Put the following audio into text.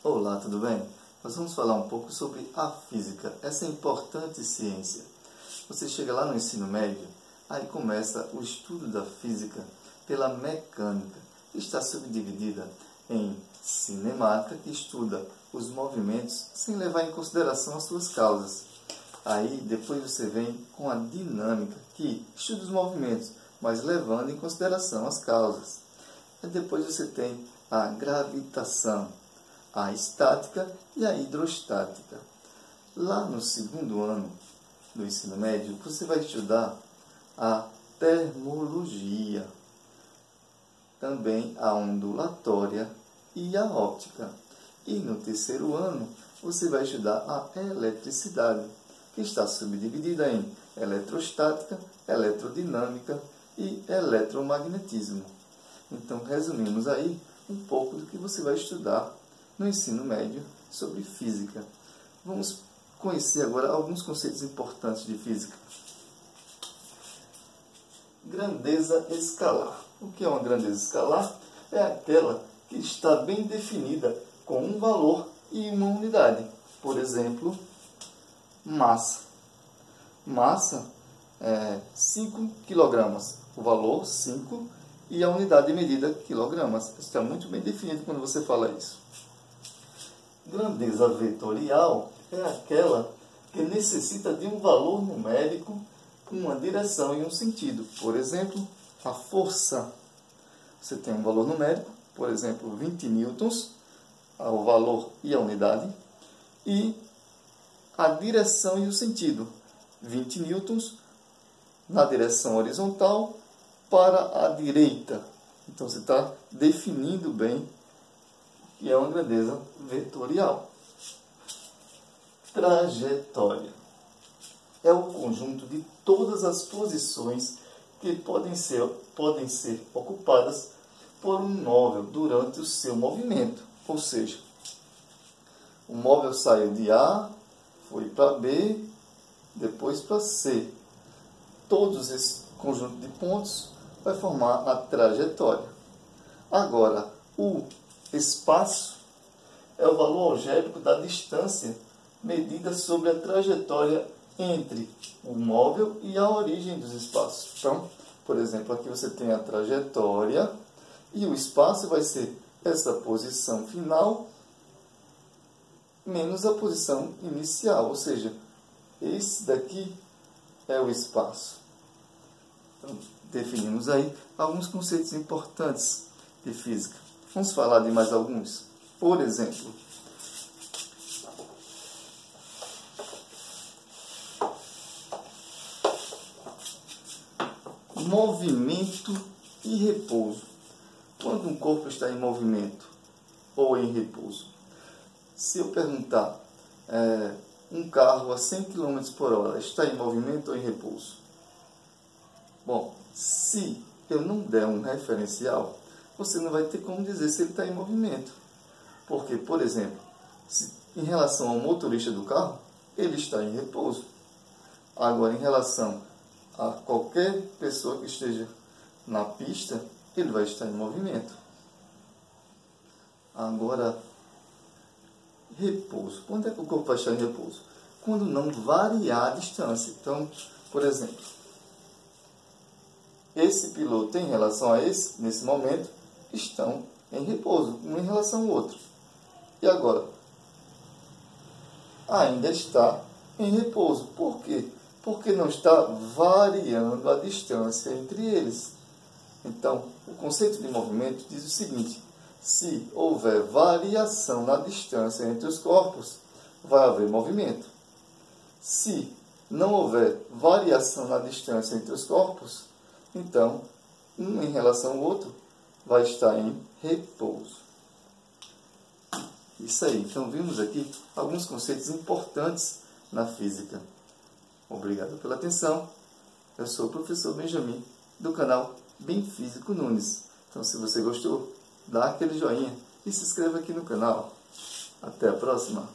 Olá, tudo bem? Nós vamos falar um pouco sobre a física, essa importante ciência. Você chega lá no ensino médio, aí começa o estudo da física pela mecânica, que está subdividida em cinemática, que estuda os movimentos sem levar em consideração as suas causas. Aí depois você vem com a dinâmica, que estuda os movimentos, mas levando em consideração as causas. E depois você tem a gravitação, a estática e a hidrostática. Lá no segundo ano do ensino médio, você vai estudar a termologia, também a ondulatória e a óptica. E no terceiro ano, você vai estudar a eletricidade, que está subdividida em eletrostática, eletrodinâmica e eletromagnetismo. Então, resumimos aí um pouco do que você vai estudar no ensino médio sobre física. Vamos conhecer agora alguns conceitos importantes de física. Grandeza escalar. O que é uma grandeza escalar? É aquela que está bem definida com um valor e uma unidade. Por exemplo, massa. Massa é 5 kg. O valor 5 e a unidade de medida quilogramas. Está muito bem definido quando você fala isso. Grandeza vetorial é aquela que necessita de um valor numérico com uma direção e um sentido. Por exemplo, a força. Você tem um valor numérico, por exemplo, 20 newtons, o valor e a unidade, e a direção e o sentido. 20 newtons na direção horizontal para a direita. Então você está definindo bem o que é uma grandeza vetorial. Trajetória é o conjunto de todas as posições que podem ser ocupadas por um móvel durante o seu movimento. Ou seja, o móvel saiu de A, foi para B, depois para C. Todos esses conjuntos de pontos vai formar a trajetória. Agora, o espaço é o valor algébrico da distância medida sobre a trajetória entre o móvel e a origem dos espaços. Então, por exemplo, aqui você tem a trajetória e o espaço vai ser essa posição final menos a posição inicial, ou seja, esse daqui é o espaço. Então, definimos aí alguns conceitos importantes de física. Vamos falar de mais alguns. Por exemplo, movimento e repouso. Quando um corpo está em movimento ou em repouso? Se eu perguntar, um carro a 100 km por hora está em movimento ou em repouso? Bom, se eu não der um referencial, você não vai ter como dizer se ele está em movimento. Porque, por exemplo, em relação ao motorista do carro, ele está em repouso. Agora, em relação a qualquer pessoa que esteja na pista, ele vai estar em movimento. Agora, repouso. Quando é que o corpo vai estar em repouso? Quando não variar a distância. Então, por exemplo, esse piloto em relação a esse, nesse momento, estão em repouso, um em relação ao outro. E agora? Ainda está em repouso. Por quê? Porque não está variando a distância entre eles. Então, o conceito de movimento diz o seguinte: se houver variação na distância entre os corpos, vai haver movimento. Se não houver variação na distância entre os corpos, então, um em relação ao outro vai estar em repouso. Isso aí. Então, vimos aqui alguns conceitos importantes na física. Obrigado pela atenção. Eu sou o professor Benjamin, do canal Bem Físico Nunes. Então, se você gostou, dá aquele joinha e se inscreva aqui no canal. Até a próxima!